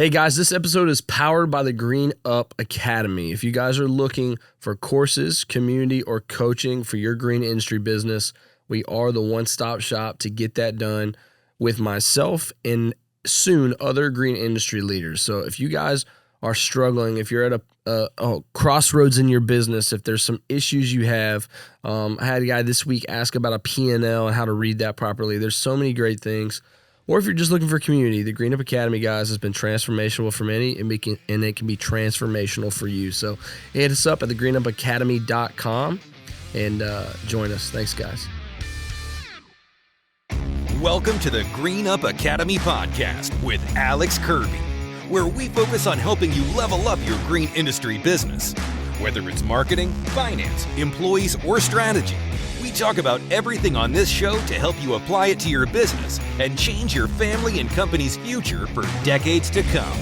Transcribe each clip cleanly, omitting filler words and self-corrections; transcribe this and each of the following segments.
Hey guys, this episode is powered by the Green Up Academy. If you guys are looking for courses, community, or coaching for your green industry business, we are the one-stop shop to get that done with myself and soon other green industry leaders. So if you guys are struggling, if you're at a crossroads in your business, if there's some issues you have, I had a guy this week ask about a P&L and how to read that properly. There's so many great things. Or if you're just looking for community, the Green Up Academy, guys, has been transformational for many, and it can be transformational for you. So hit us up at thegreenupacademy.com and join us. Thanks, guys. Welcome to the Green Up Academy podcast with Alex Kirby, where we focus on helping you level up your green industry business. Whether it's marketing, finance, employees, or strategy, we talk about everything on this show to help you apply it to your business and change your family and company's future for decades to come.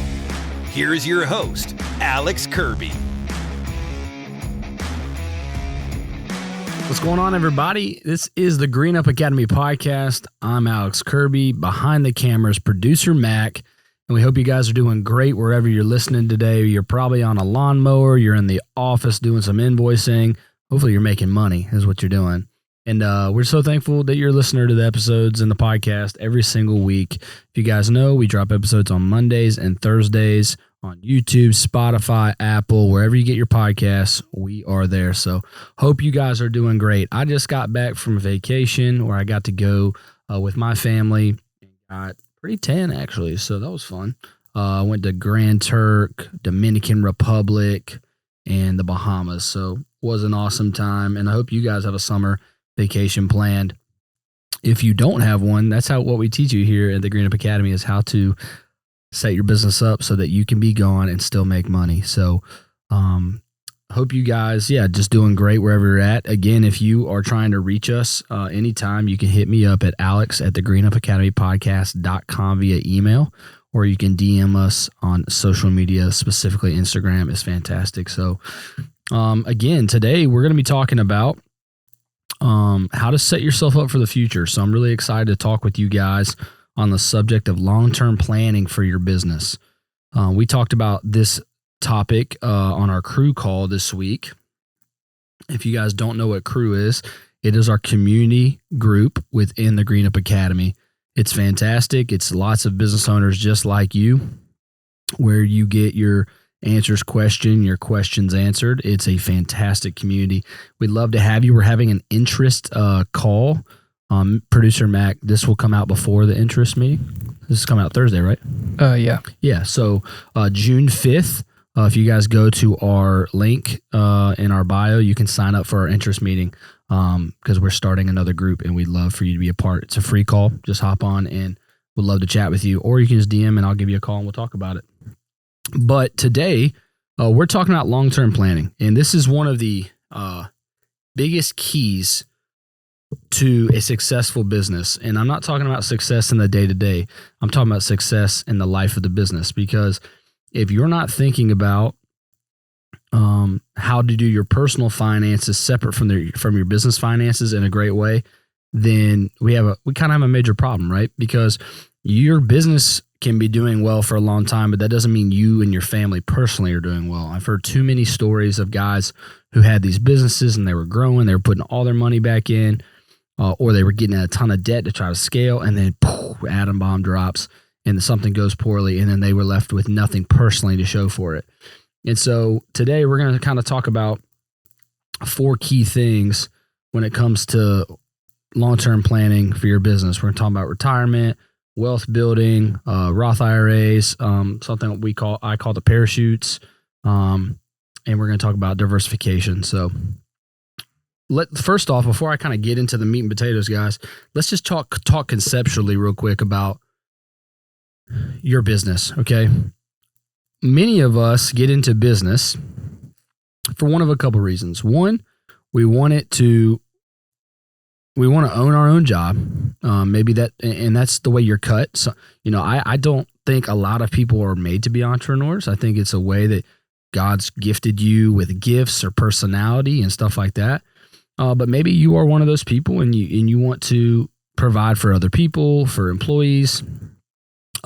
Here's your host, Alex Kirby. What's going on, everybody? This is the Green Up Academy podcast. I'm Alex Kirby. Behind the cameras, producer Mac. And we hope you guys are doing great wherever you're listening today. You're probably on a lawnmower. You're in the office doing some invoicing. Hopefully you're making money is what you're doing. And we're so thankful that you're a listener to the episodes and the podcast every single week. If you guys know, we drop episodes on Mondays and Thursdays on YouTube, Spotify, Apple, wherever you get your podcasts, we are there. So hope you guys are doing great. I just got back from a vacation where I got to go with my family. Got pretty tan, actually, so that was fun. I went to Grand Turk, Dominican Republic, and the Bahamas. So it was an awesome time, and I hope you guys have a summer vacation planned. If you don't have one, that's what we teach you here at the Green Up Academy is how to set your business up so that you can be gone and still make money. So hope you guys, just doing great wherever you're at. Again, if you are trying to reach us anytime, you can hit me up at alex@thegreenupacademypodcast.com via email, or you can DM us on social media, specifically Instagram is fantastic. So again, today we're going to be talking about how to set yourself up for the future. So I'm really excited to talk with you guys on the subject of long-term planning for your business. We talked about this topic on our crew call this week. If you guys don't know what crew is, it is our community group within the Green Up Academy. It's fantastic. It's lots of business owners just like you, where you get your questions answered. It's a fantastic community. We'd love to have you. We're having an interest call. Producer Mac, this will come out before the interest meeting. This is coming out Thursday, right? Yeah. Yeah. So June 5th, if you guys go to our link in our bio, you can sign up for our interest meeting because we're starting another group and we'd love for you to be a part. It's a free call. Just hop on and we'd love to chat with you, or you can just DM and I'll give you a call and we'll talk about it. But today we're talking about long-term planning, and this is one of the biggest keys to a successful business. And I'm not talking about success in the day-to-day. I'm talking about success in the life of the business, because if you're not thinking about how to do your personal finances separate from your business finances in a great way, then we kind of have a major problem, right? Because your business can be doing well for a long time, but that doesn't mean you and your family personally are doing well. I've heard too many stories of guys who had these businesses and they were growing, they were putting all their money back in, or they were getting a ton of debt to try to scale, and then atom bomb drops and something goes poorly, and then they were left with nothing personally to show for it. And so today we're going to kind of talk about 4 key things when it comes to long-term planning for your business. We're going to talk about retirement, wealth building, Roth IRAs, something I call the parachutes, and we're going to talk about diversification. So first off, before I kind of get into the meat and potatoes, guys, let's just talk conceptually real quick about your business, okay? Many of us get into business for one of a couple reasons. One, we want to own our own job. Maybe that's the way you're cut. So, I don't think a lot of people are made to be entrepreneurs. I think it's a way that God's gifted you with gifts or personality and stuff like that. But maybe you are one of those people and you want to provide for other people, for employees,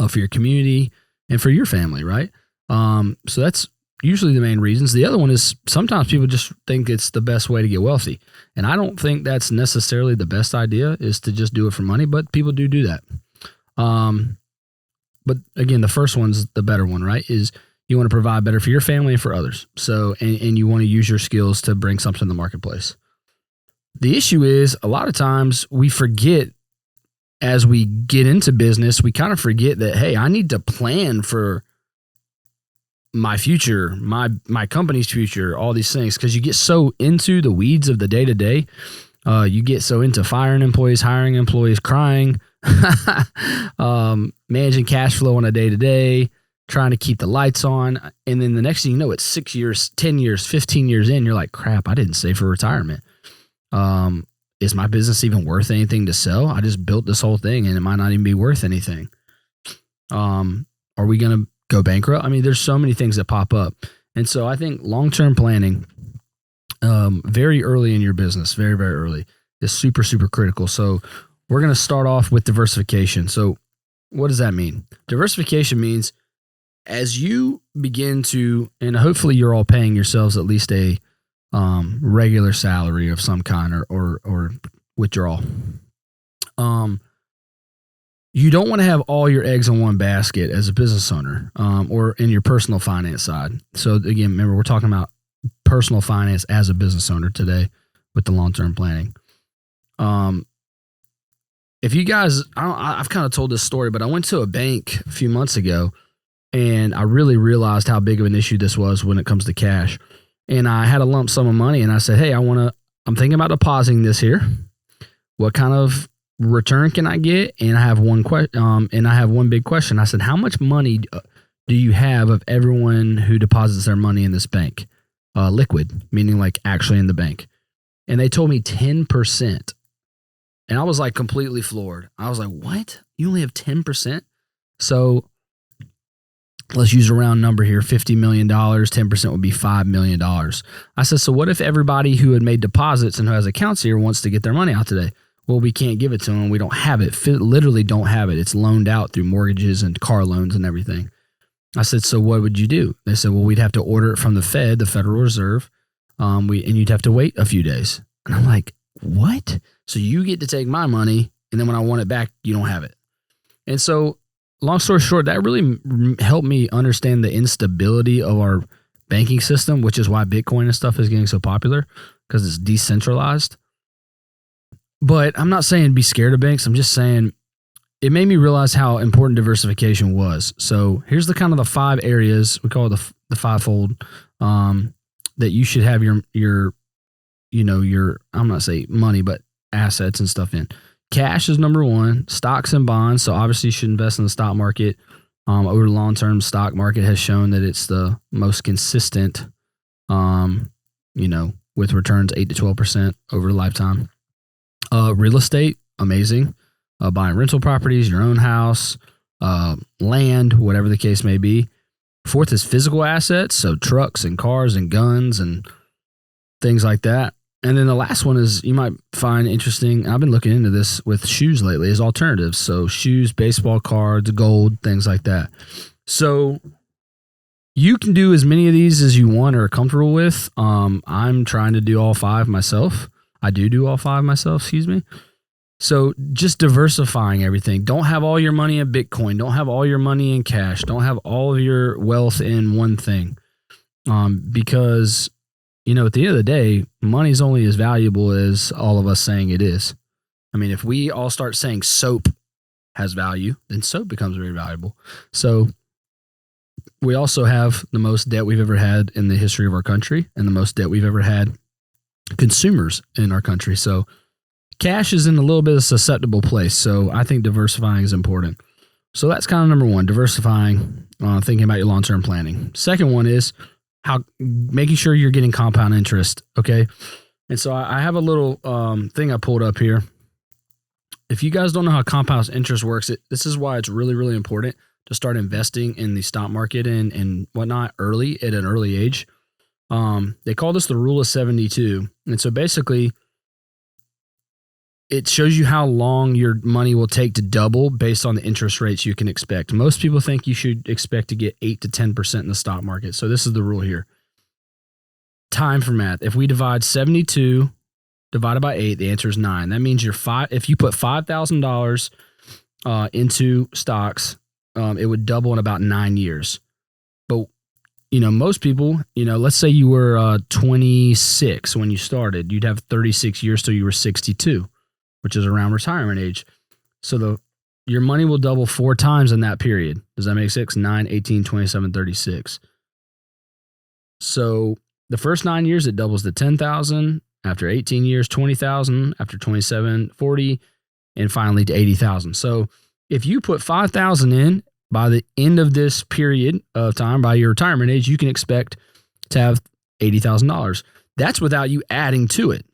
for your community, and for your family, right? So that's usually the main reasons. The other one is sometimes people just think it's the best way to get wealthy. And I don't think that's necessarily the best idea, is to just do it for money, but people do that. But again, the first one's the better one, right? Is you want to provide better for your family and for others. So, and you want to use your skills to bring something to the marketplace. The issue is a lot of times we forget, as we get into business, we kind of forget that, hey, I need to plan for my future, my company's future, all these things, because you get so into the weeds of the day to day. You get so into firing employees, hiring employees, crying, managing cash flow on a day to day, trying to keep the lights on. And then the next thing you know, it's 6 years, 10 years, 15 years in, you're like, crap, I didn't save for retirement. Is my business even worth anything to sell? I just built this whole thing and it might not even be worth anything. Are we going to go bankrupt? I mean, there's so many things that pop up. And so I think long-term planning, very early in your business, very, very early, is super, super critical. So we're going to start off with diversification. So what does that mean? Diversification means as you begin to, and hopefully you're all paying yourselves at least a regular salary of some kind, or withdrawal. You don't want to have all your eggs in one basket as a business owner, or in your personal finance side. So again, remember, we're talking about personal finance as a business owner today with the long-term planning. If you guys, I've kind of told this story, but I went to a bank a few months ago and I really realized how big of an issue this was when it comes to cash. And I had a lump sum of money and I said, hey, I'm thinking about depositing this here. What kind of return can I get? And I have one big question. I said, how much money do you have of everyone who deposits their money in this bank? Liquid, meaning like actually in the bank. And they told me 10%. And I was like completely floored. I was like, what? You only have 10%? So let's use a round number here, $50 million, 10% would be $5 million. I said, so what if everybody who had made deposits and who has accounts here wants to get their money out today? Well, we can't give it to them. We don't have it. Literally don't have it. It's loaned out through mortgages and car loans and everything. I said, so what would you do? They said, well, we'd have to order it from the Fed, the Federal Reserve, and you'd have to wait a few days. And I'm like, what? So you get to take my money, and then when I want it back, you don't have it. And so long story short, that really helped me understand the instability of our banking system, which is why Bitcoin and stuff is getting so popular, because it's decentralized. But I'm not saying be scared of banks. I'm just saying it made me realize how important diversification was. So here's the kind of the 5 areas, we call it the fivefold, that you should have your I'm not saying money, but assets and stuff in. Cash is number 1. Stocks and bonds. So obviously you should invest in the stock market. Over the long term, stock market has shown that it's the most consistent, with returns 8 to 12% over a lifetime. Real estate, amazing. Buying rental properties, your own house, land, whatever the case may be. 4th is physical assets. So trucks and cars and guns and things like that. And then the last one is, you might find interesting, I've been looking into this with shoes lately, is alternatives. So shoes, baseball cards, gold, things like that. So you can do as many of these as you want or are comfortable with. I'm trying to do all 5 myself. I do all 5 myself, excuse me. So just diversifying everything. Don't have all your money in Bitcoin. Don't have all your money in cash. Don't have all of your wealth in one thing. Because at the end of the day, money's only as valuable as all of us saying it is. I mean, if we all start saying soap has value, then soap becomes very valuable. So we also have the most debt we've ever had in the history of our country, and the most debt we've ever had consumers in our country. So cash is in a little bit of a susceptible place. So I think diversifying is important. So that's kind of number 1, diversifying, thinking about your long-term planning. Second one is making sure you're getting compound interest. Okay. And so I have a little thing I pulled up here. If you guys don't know how compound interest works, this is why it's really, really important to start investing in the stock market and whatnot at an early age. They call this the rule of 72. And so basically it shows you how long your money will take to double based on the interest rates you can expect. Most people think you should expect to get 8 to 10% in the stock market. So this is the rule here. Time for math. If we divide 72 divided by 8, the answer is 9. That means if you put $5,000 into stocks, it would double in about 9 years. But most people, let's say you were 26 when you started, you'd have 36 years till you were 62, which is around retirement age. So your money will double 4 times in that period. Does that make sense? 9, 18, 27, 36. So the first 9 years, it doubles to 10,000. After 18 years, 20,000. After 27, 40, and finally to 80,000. So if you put 5,000 in, by the end of this period of time, by your retirement age, you can expect to have $80,000. That's without you adding to it.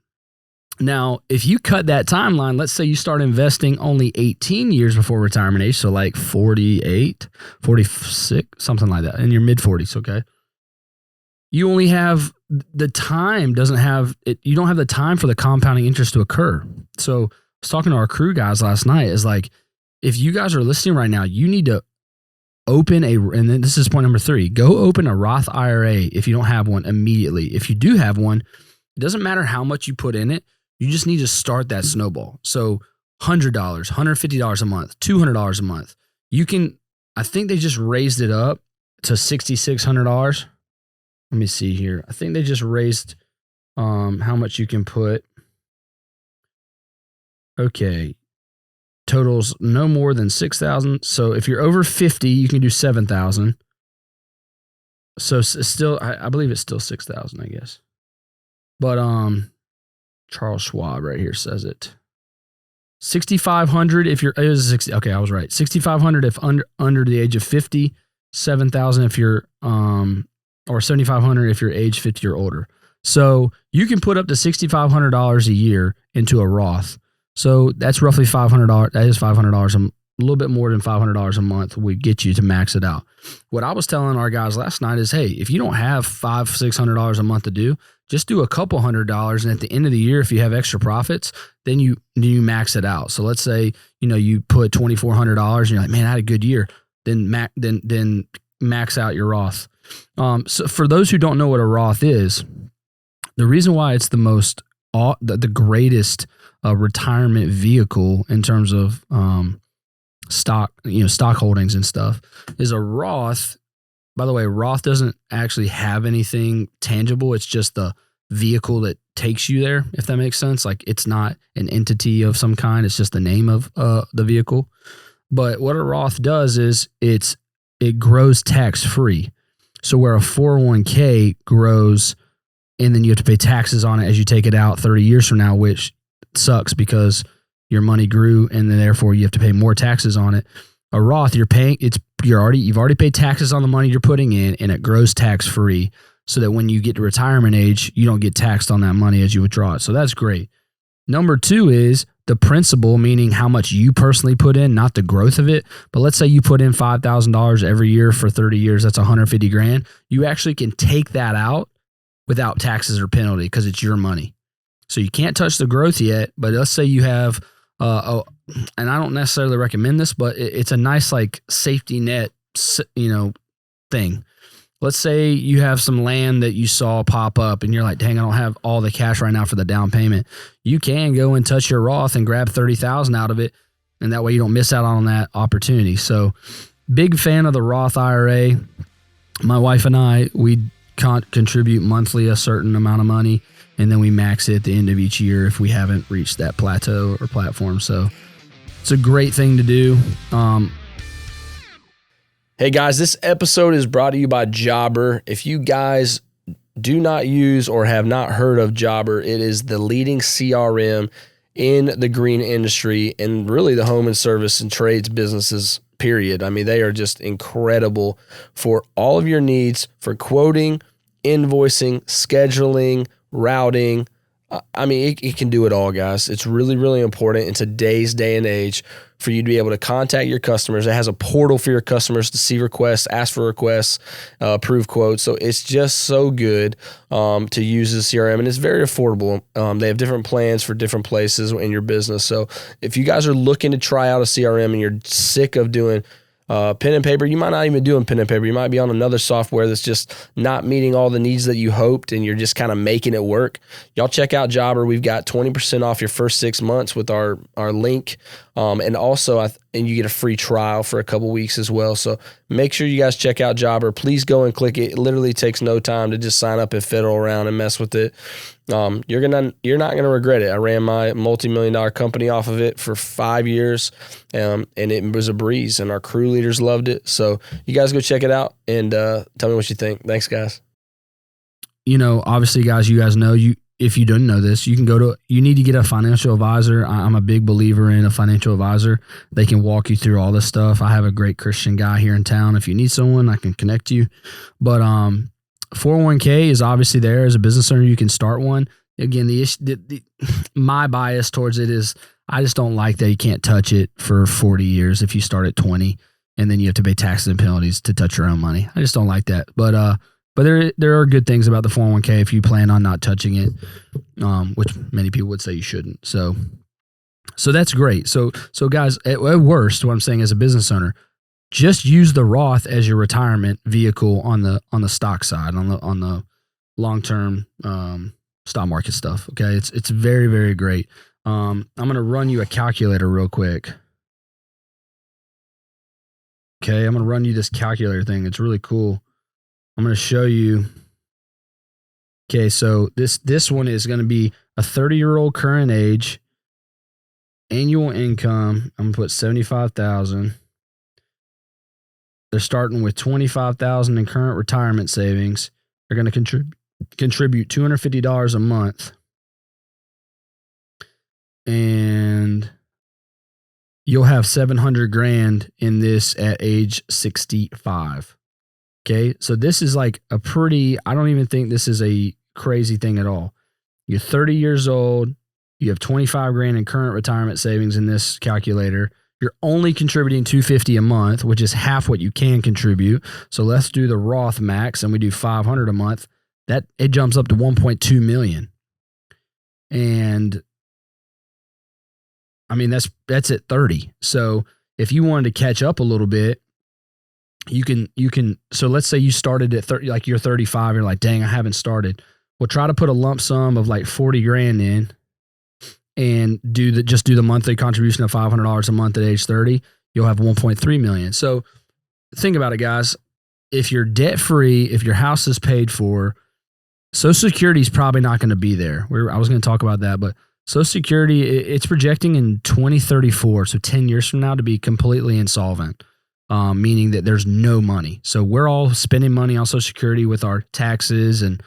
Now, if you cut that timeline, let's say you start investing only 18 years before retirement age, so like 48, 46, something like that, in your mid-40s, okay? You only have the time, you don't have the time for the compounding interest to occur. So I was talking to our crew guys last night, is like, if you guys are listening right now, you need to open and then this is point number 3, go open a Roth IRA if you don't have one immediately. If you do have one, it doesn't matter how much you put in it. You just need to start that snowball. So $100, $150 a month, $200 a month. I think they just raised it up to $6,600. Let me see here. I think they just raised how much you can put. Okay. Totals no more than 6,000. So if you're over 50, you can do 7,000. So it's still, I believe it's still 6,000, I guess. But Charles Schwab right here says it. 6,500 if you're, it was 60, okay, I was right. 6,500 if under the age of 50, 7,000 if you're or 7,500 if you're age 50 or older. So you can put up to $6,500 a year into a Roth. So that's roughly $500. That is $500. A little bit more than $500 a month would get you to max it out. What I was telling our guys last night is, hey, if you don't have $500-$600 a month to do, just do a couple $100, and at the end of the year, if you have extra profits, then you max it out. So let's say you put $2,400, and you're like, man, I had a good year. Then max out your Roth. So for those who don't know what a Roth is, the reason why it's the greatest retirement vehicle in terms of stock holdings and stuff is a Roth. By the way, Roth doesn't actually have anything tangible. It's just the vehicle that takes you there, if that makes sense. Like, it's not an entity of some kind. It's just the name of the vehicle. But what a Roth does is it grows tax-free. So where a 401k grows and then you have to pay taxes on it as you take it out 30 years from now, which sucks because your money grew and then therefore you have to pay more taxes on it. A Roth, you've already paid taxes on the money you're putting in, and it grows tax-free so that when you get to retirement age, you don't get taxed on that money as you withdraw it. So that's great. Number 2 is the principal, meaning how much you personally put in, not the growth of it. But let's say you put in $5,000 every year for 30 years. That's $150,000. You actually can take that out without taxes or penalty because it's your money. So you can't touch the growth yet, but let's say you have, and I don't necessarily recommend this, but it's a nice like safety net, thing. Let's say you have some land that you saw pop up and you're like, dang, I don't have all the cash right now for the down payment. You can go and touch your Roth and grab $30,000 out of it. And that way you don't miss out on that opportunity. So big fan of the Roth IRA. My wife and I, we contribute monthly a certain amount of money, and then we max it at the end of each year if we haven't reached that plateau or platform. So it's a great thing to do. Hey guys, this episode is brought to you by Jobber. If you guys do not use or have not heard of Jobber, it is the leading CRM in the green industry and really the home and service and trades businesses, period. I mean, they are just incredible for all of your needs for quoting, invoicing, scheduling, routing, I mean, it can do it all, guys. It's really, really important in today's day and age for you to be able to contact your customers. It has a portal for your customers to see requests, ask for requests, approve quotes. So it's just so good to use the CRM, and it's very affordable. They have different plans for different places in your business. So if you guys are looking to try out a CRM and you're sick of doing pen and paper, you might not even doing pen and paper. You might be on another software that's just not meeting all the needs that you hoped, and you're just kind of making it work. Y'all check out Jobber. We've got 20% off your first 6 months with our link. And also, and you get a free trial for a couple weeks as well. So make sure you guys check out Jobber. Please go and click it. It literally takes no time to just sign up and fiddle around and mess with it. You're not gonna regret it. I ran my multi-million-dollar company off of it for 5 years, and it was a breeze. And our crew leaders loved it. So you guys go check it out and tell me what you think. Thanks, guys. Obviously, guys, you guys know if you didn't know this, you need to get a financial advisor. I'm a big believer in a financial advisor. They can walk you through all this stuff. I have a great Christian guy here in town. If you need someone, I can connect you. But 401k is obviously there. As a business owner, you can start one. Again, my bias towards it is I just don't like that you can't touch it for 40 years if you start at 20 and then you have to pay taxes and penalties to touch your own money. I just don't like that. But there are good things about the 401k if you plan on not touching it, which many people would say you shouldn't. So that's great. So guys, at worst, what I'm saying as a business owner, just use the Roth as your retirement vehicle on the stock side, on the long-term stock market stuff. Okay, it's very, very great. I'm gonna run you a calculator real quick. Okay, I'm gonna run you this calculator thing. It's really cool. I'm going to show you. Okay, so this one is going to be a 30-year-old current age, annual income. I'm going to put $75,000. They're starting with $25,000 in current retirement savings. They're going to contribute $250 a month, and you'll have $700,000 in this at age 65. Okay, so this is like I don't even think this is a crazy thing at all. You're 30 years old. You have $25,000 in current retirement savings in this calculator. You're only contributing $250 a month, which is half what you can contribute. So let's do the Roth max, and we do $500 a month. That it jumps up to $1.2 million. And I mean that's at 30. So if you wanted to catch up a little bit, you can, so let's say you started at 30, like you're 35, you're like, dang, I haven't started. Well, try to put a lump sum of like $40,000 in and just do the monthly contribution of $500 a month at age 30. You'll have 1.3 million. So think about it, guys. If you're debt free, if your house is paid for, Social Security is probably not going to be there. I was going to talk about that, but Social Security, it's projecting in 2034, so 10 years from now, to be completely insolvent. Meaning that there's no money. So we're all spending money on Social Security with our taxes and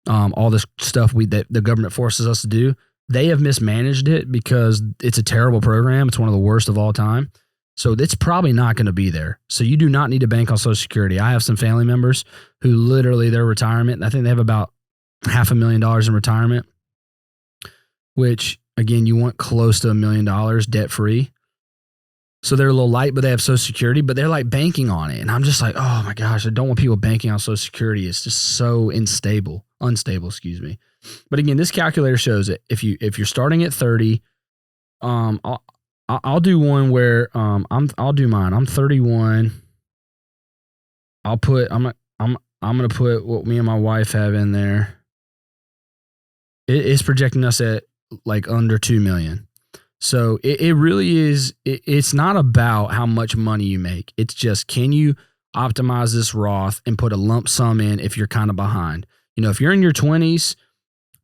all this stuff that the government forces us to do. They have mismanaged it because it's a terrible program. It's one of the worst of all time. So it's probably not going to be there. So you do not need to bank on Social Security. I have some family members who literally their retirement, I think they have about $500,000 in retirement, which again, you want close to $1 million debt free. So they're a little light, but they have Social Security, but they're like banking on it. And I'm just like, oh my gosh, I don't want people banking on Social Security. It's just so unstable, excuse me. But again, this calculator shows it. If you're starting at 30, I'll do one where I'll do mine. I'm 31. I'm gonna put what me and my wife have in there. It's projecting us at like under 2 million. So it really is, it's not about how much money you make. It's just, can you optimize this Roth and put a lump sum in if you're kind of behind? If you're in your 20s,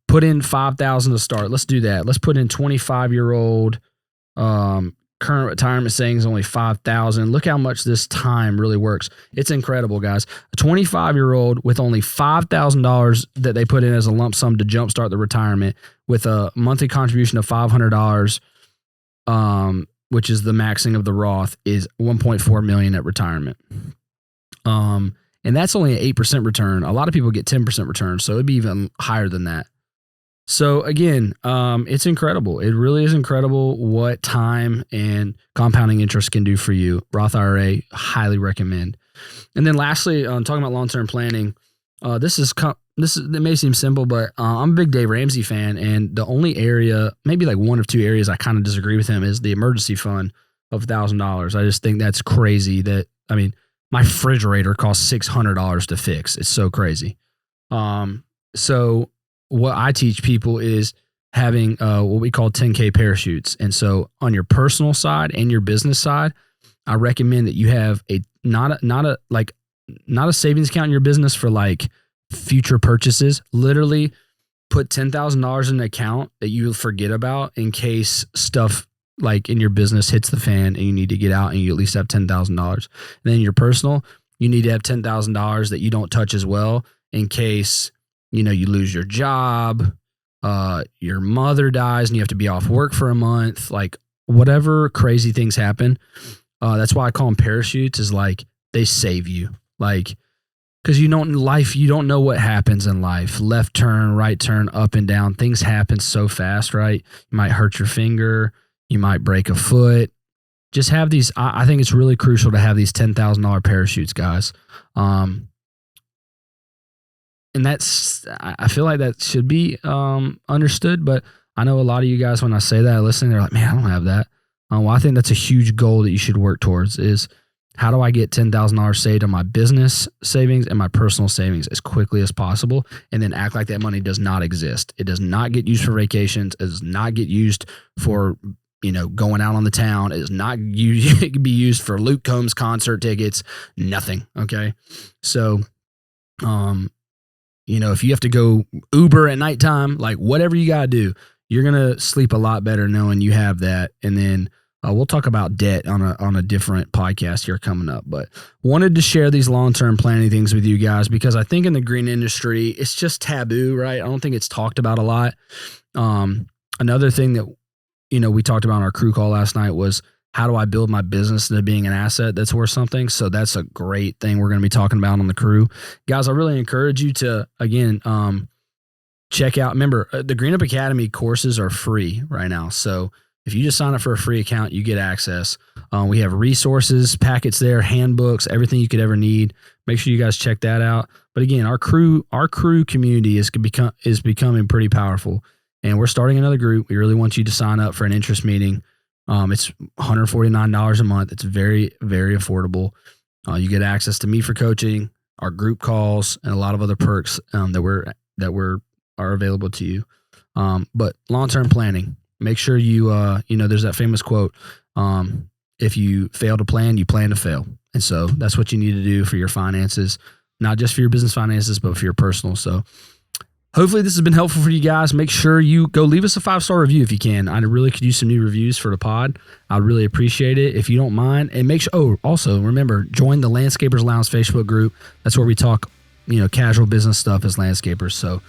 put in $5,000 to start. Let's do that. Let's put in 25-year-old current retirement savings, only $5,000. Look how much this time really works. It's incredible, guys. A 25-year-old with only $5,000 that they put in as a lump sum to jumpstart the retirement with a monthly contribution of $500, which is the maxing of the Roth, is $1.4 million at retirement. And that's only an 8% return. A lot of people get 10% return, so it'd be even higher than that. So again, it's incredible. It really is incredible what time and compounding interest can do for you. Roth IRA, highly recommend. And then lastly, talking about long-term planning, it may seem simple, but I'm a big Dave Ramsey fan, and the only area, maybe like one of two areas I kind of disagree with him, is the emergency fund of $1,000. I just think that's crazy. My refrigerator costs $600 to fix. It's so crazy. So what I teach people is having what we call 10K parachutes. And so on your personal side and your business side, I recommend that you have not a savings account in your business for like future purchases. Literally put $10,000 in an account that you forget about in case stuff like in your business hits the fan and you need to get out, and you at least have $10,000. And then your personal, you need to have $10,000 that you don't touch as well in case, you lose your job, your mother dies and you have to be off work for a month, like whatever crazy things happen. That's why I call them parachutes, is like they save you. Like, because you don't know what happens in life. Left turn, right turn, up and down. Things happen so fast, right? You might hurt your finger. You might break a foot. Just have these. I think it's really crucial to have these $10,000 parachutes, guys. And I feel like that should be understood. But I know a lot of you guys, when I say that, listening, they're like, man, I don't have that. Well, I think that's a huge goal that you should work towards, is how do I get $10,000 saved on my business savings and my personal savings as quickly as possible, and then act like that money does not exist. It does not get used for vacations. It does not get used for, going out on the town. It does not it can be used for Luke Combs concert tickets, nothing. Okay. So, if you have to go Uber at nighttime, like whatever you got to do, you're going to sleep a lot better knowing you have that. And then we'll talk about debt on a different podcast here coming up, but wanted to share these long-term planning things with you guys because I think in the green industry, it's just taboo, right? I don't think it's talked about a lot. Another thing that, we talked about on our crew call last night was, how do I build my business into being an asset that's worth something? So that's a great thing we're going to be talking about on the crew. Guys, I really encourage you to, again, check out, remember, the Green Up Academy courses are free right now. So if you just sign up for a free account, you get access. We have resources, packets there, handbooks, everything you could ever need. Make sure you guys check that out. But again, our crew community is becoming pretty powerful, and we're starting another group. We really want you to sign up for an interest meeting. It's $149 a month. It's very, very affordable. You get access to me for coaching, our group calls, and a lot of other perks that are available to you. But long-term planning. Make sure you, there's that famous quote, if you fail to plan, you plan to fail. And so that's what you need to do for your finances, not just for your business finances, but for your personal. So hopefully this has been helpful for you guys. Make sure you go leave us a 5-star review if you can. I really could use some new reviews for the pod. I'd really appreciate it if you don't mind. And make sure, also remember, join the Landscapers Lounge Facebook group. That's where we talk, casual business stuff as landscapers. So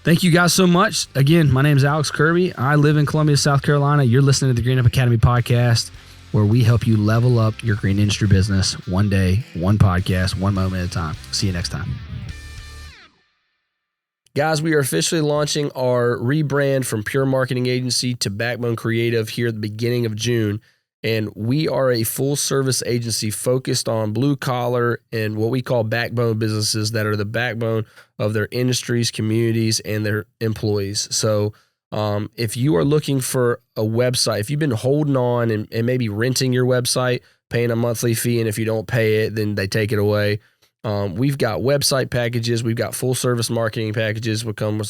thank you guys so much. Again, my name is Alex Kirby. I live in Columbia, South Carolina. You're listening to the Green Up Academy podcast, where we help you level up your green industry business one day, one podcast, one moment at a time. See you next time. Guys, we are officially launching our rebrand from Pure Marketing Agency to Backbone Creative here at the beginning of June. And we are a full-service agency focused on blue-collar and what we call backbone businesses that are the backbone of their industries, communities, and their employees. So if you are looking for a website, if you've been holding on and maybe renting your website, paying a monthly fee, and if you don't pay it, then they take it away, we've got website packages. We've got full-service marketing packages that come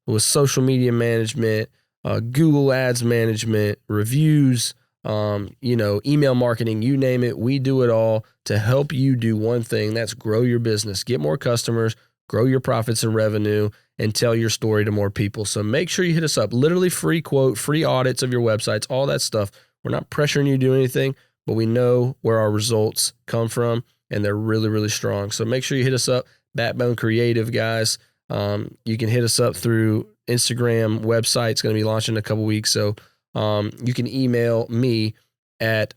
with social media management, Google Ads management, reviews, email marketing, you name it. We do it all to help you do one thing. That's grow your business, get more customers, grow your profits and revenue, and tell your story to more people. So make sure you hit us up. Literally free quote, free audits of your websites, all that stuff. We're not pressuring you to do anything, but we know where our results come from, and they're really, really strong. So make sure you hit us up. Backbone Creative, guys. You can hit us up through Instagram. Website's going to be launching in a couple weeks. So you can email me at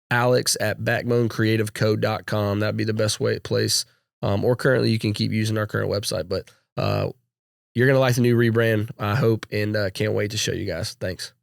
alex@backbonecreativecode.com. That'd be the best place. Or currently you can keep using our current website, but you're going to like the new rebrand, I hope, and can't wait to show you guys. Thanks.